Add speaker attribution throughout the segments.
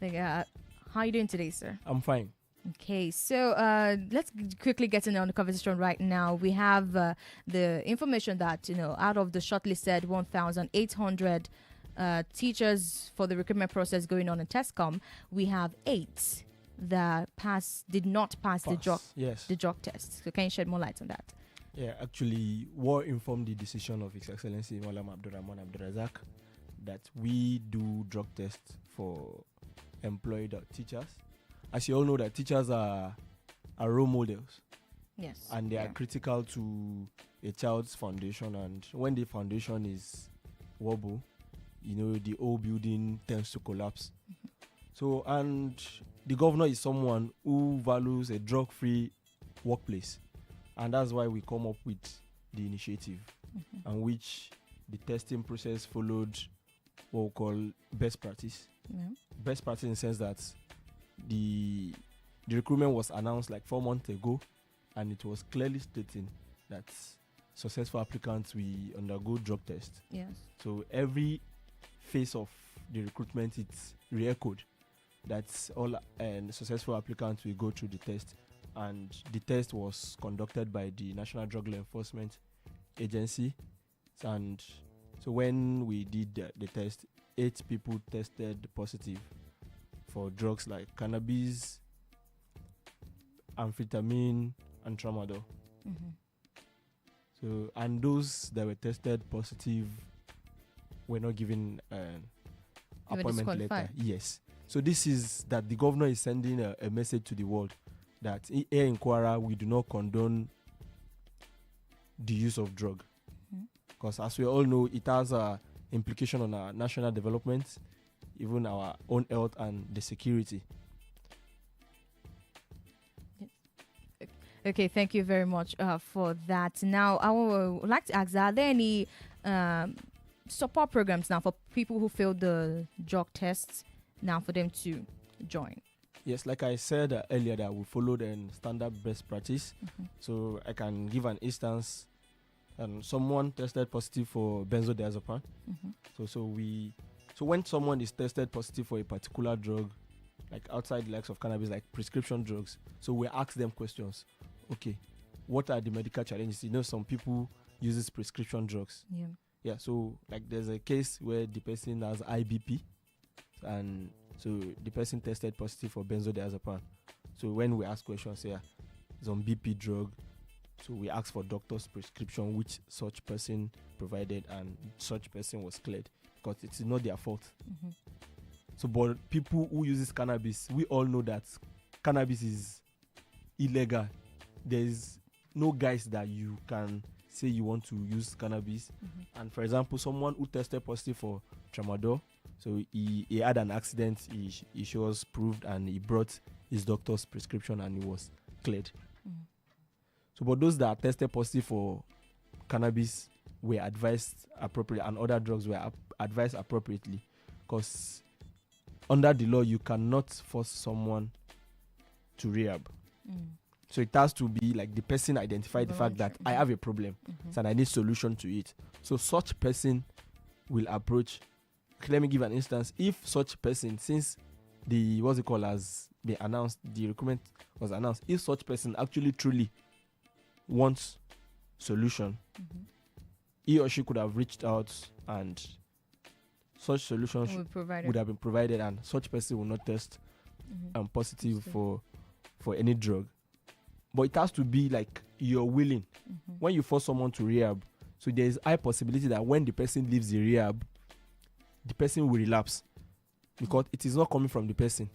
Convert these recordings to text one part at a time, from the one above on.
Speaker 1: How are you doing today, sir?
Speaker 2: I'm fine.
Speaker 1: Okay, so let's quickly get in on the conversation right now. We have the information that, out of the shortlisted 1,800 teachers for the recruitment process going on in TESCOM, we have 8 that did not pass the JOC test. So can you shed more light on that?
Speaker 2: Yeah, actually, what informed the decision of His Excellency Malam Abdurrahman Abdurazak that we do drug tests for employed teachers. As you all know, that teachers are role models.
Speaker 1: Yes.
Speaker 2: And they are critical to a child's foundation. And when the foundation is wobble, the whole building tends to collapse. Mm-hmm. So, and the governor is someone who values a drug-free workplace. And that's why we come up with the initiative, and which the testing process followed what we call best practice. Yeah. Best practice in the sense that the recruitment was announced like 4 months ago, and it was clearly stating that successful applicants will undergo drug test.
Speaker 1: Yes.
Speaker 2: So every phase of the recruitment, it's re-echoed. That's all, and successful applicants will go through the test. And the test was conducted by the National Drug Law Enforcement Agency. And so when we did the test, 8 people tested positive for drugs like cannabis, amphetamine, and tramadol. Mm-hmm. So, and those that were tested positive were not given an appointment letter. Yes. So this is that the governor is sending a message to the world that here in Kwara, we do not condone the use of drug. Because as we all know, it has an implication on our national development, even our own health and the security.
Speaker 1: Okay, thank you very much for that. Now, I would like to ask, are there any support programs now for people who failed the drug tests now for them to join?
Speaker 2: Yes, like I said earlier, that we followed standard best practice. Mm-hmm. So I can give an instance. Someone tested positive for benzodiazepine. Mm-hmm. So when someone is tested positive for a particular drug, like outside the likes of cannabis, like prescription drugs, so we ask them questions. Okay, what are the medical challenges? Some people uses prescription drugs.
Speaker 1: Yeah.
Speaker 2: Yeah. So like there's a case where the person has IBP, and so the person tested positive for benzodiazepine. So when we ask questions here, it's on BP drug. So we ask for doctor's prescription, which such person provided, and such person was cleared because it's not their fault. Mm-hmm. So, but people who uses cannabis, we all know that cannabis is illegal. There's no guise that you can say you want to use cannabis. Mm-hmm. And for example, someone who tested positive for tramadol, so he had an accident, he was proved, and he brought his doctor's prescription and he was cleared. Mm-hmm. So, but those that are tested positive for cannabis were advised appropriately, and other drugs were advised appropriately, because under the law, you cannot force someone to rehab. Mm. So it has to be like the person identified the fact that I have a problem, and I need solution to it. So such person will approach. Let me give an instance. If such person, since the recruitment was announced, if such person actually truly wants solution, he or she could have reached out, and such solutions would have been provided, and such person will not test positive for any drug. But it has to be like you're willing. When you force someone to rehab, so there is high possibility that when the person leaves the rehab, the person will relapse, because it is not coming from the person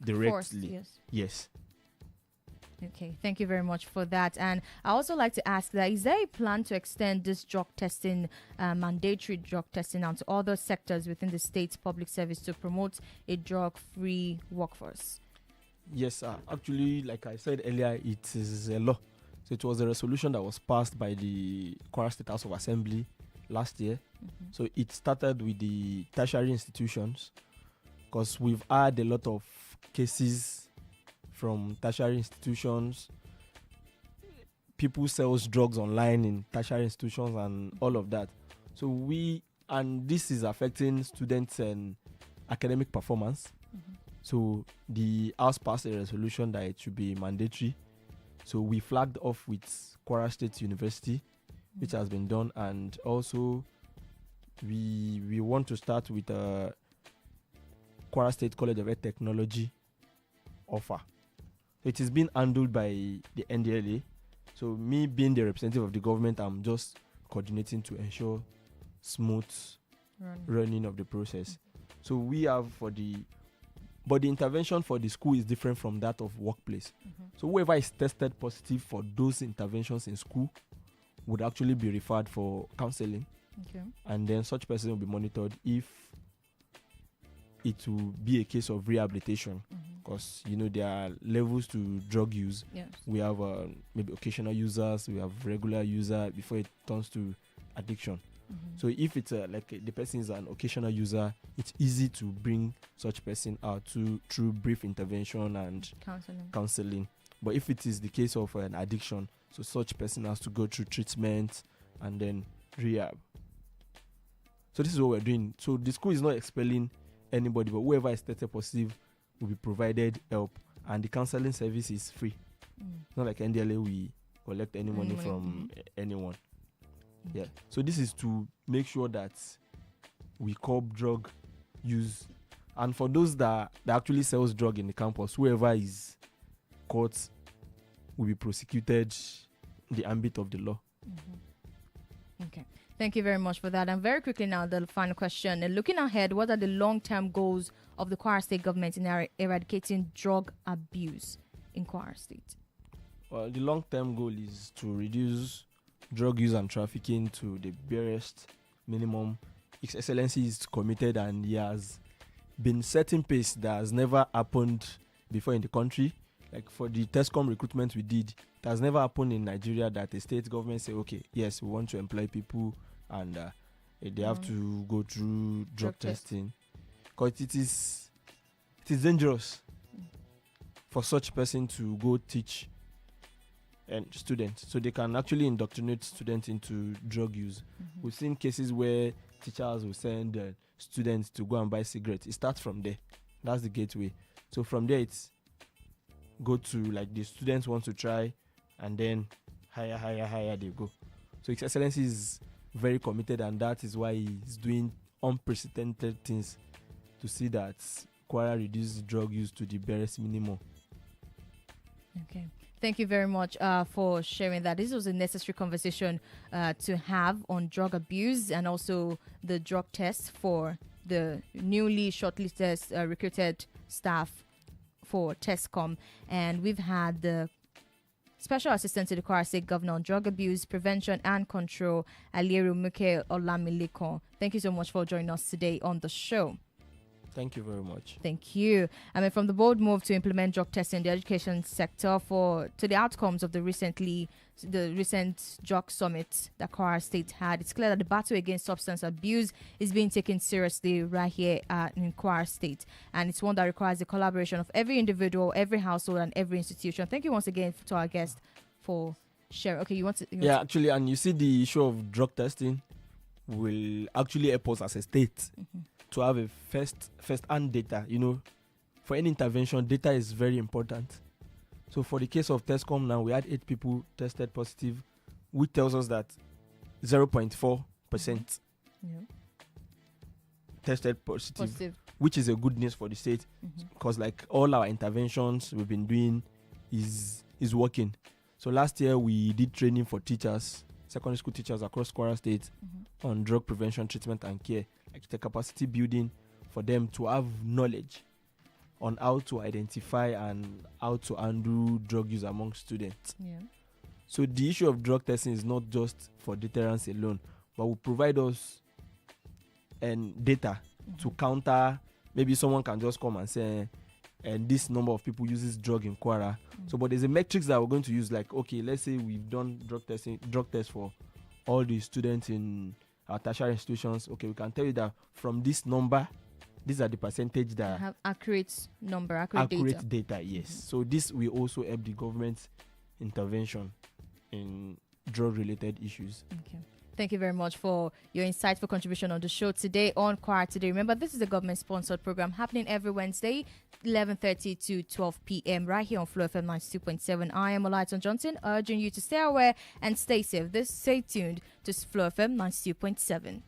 Speaker 2: directly.
Speaker 1: Forced,
Speaker 2: Yes.
Speaker 1: Okay, thank you very much for that. And I also like to ask that, is there a plan to extend this drug testing, mandatory drug testing, out to other sectors within the state's public service to promote a drug-free workforce?
Speaker 2: Yes, actually, like I said earlier, it is a law. So it was a resolution that was passed by the Kwara State House of Assembly last year. So it started with the tertiary institutions, because we've had a lot of cases from tertiary institutions. People sells drugs online in tertiary institutions and all of that. So this is affecting students and academic performance. So the House passed a resolution that it should be mandatory. So we flagged off with Kwara State University, which has been done, and also we want to start with Kwara State College of Health Technology offer. It is being handled by the NDLA. So me being the representative of the government, I'm just coordinating to ensure smooth running of the process. So we have but the intervention for the school is different from that of workplace. So whoever is tested positive for those interventions in school would actually be referred for counseling.
Speaker 1: Okay.
Speaker 2: And then such person will be monitored if it will be a case of rehabilitation, because there are levels to drug use.
Speaker 1: Yes.
Speaker 2: We have maybe occasional users, we have regular user before it turns to addiction. So if it's the person is an occasional user, it's easy to bring such person out through brief intervention and counseling. But if it is the case of an addiction, so such person has to go through treatment and then rehab. So this is what we're doing. So the school is not expelling anybody, but whoever is tested positive will be provided help, and the counseling service is free. It's not like NDLA, we collect any money from anyone. Yeah. So this is to make sure that we curb drug use, and for those that actually sells drug in the campus, whoever is caught will be prosecuted in the ambit of the law.
Speaker 1: Okay. Thank you very much for that. And very quickly now, the final question. Looking ahead, what are the long-term goals of the Kwara State government in eradicating drug abuse in Kwara State?
Speaker 2: Well, the long-term goal is to reduce drug use and trafficking to the barest minimum. His Excellency is committed, and he has been setting pace that has never happened before in the country. Like for the TESCOM recruitment we did, it has never happened in Nigeria that a state government say, okay, yes, we want to employ people, and they have to go through drug testing, because it is dangerous for such person to go teach and students, so they can actually indoctrinate students into drug use. We've seen cases where teachers will send students to go and buy cigarettes. It starts from there. That's the gateway. So from there, it's go to like the students want to try, and then higher they go. So His Excellency is very committed, and that is why he's doing unprecedented things to see that Kwara reduces drug use to the barest minimum.
Speaker 1: Okay. Thank you very much for sharing that. This was a necessary conversation to have on drug abuse and also the drug test for the newly shortlisted recruited staff for TESCOM. And we've had the Special Assistant to the Kwara State Governor on Drug Abuse, Prevention and Control, Alieru Muke Olamilekon. Thank you so much for joining us today on the show.
Speaker 2: Thank you very much.
Speaker 1: Thank you. I mean, from the bold move to implement drug testing in the education sector to the outcomes of the recent drug summit that Kwara State had, it's clear that the battle against substance abuse is being taken seriously right here in Kwara State, and it's one that requires the collaboration of every individual, every household, and every institution. Thank you once again to our guest for sharing. Okay,
Speaker 2: actually, and you see the issue of drug testing will actually help us as a state to have a first-hand data. For any intervention, data is very important. So for the case of TESCOM now, we had 8 people tested positive, which tells us that 0.4% tested positive, which is a good news for the state, because like all our interventions we've been doing is working. So last year we did training for teachers, secondary school teachers across Kwara State on drug prevention, treatment and care, like the capacity building for them to have knowledge on how to identify and how to handle drug use among students. So the issue of drug testing is not just for deterrence alone, but will provide us data to counter. Maybe someone can just come and say, and this number of people uses drug in Kwara. So, but there's a metrics that we're going to use, like, okay, let's say we've done drug tests for all the students in our tertiary institutions. Okay, we can tell you that from this number, these are the percentage that
Speaker 1: have accurate data.
Speaker 2: Yes. So this will also help the government intervention in drug-related issues.
Speaker 1: Okay. Thank you very much for your insightful contribution on the show today on Kwara Today. Remember, this is a government-sponsored program happening every Wednesday, 11:30 to 12 p.m. right here on Flow FM 92.7. I am Olaiton Johnson, urging you to stay aware and stay safe. Stay tuned to Flow FM 92.7.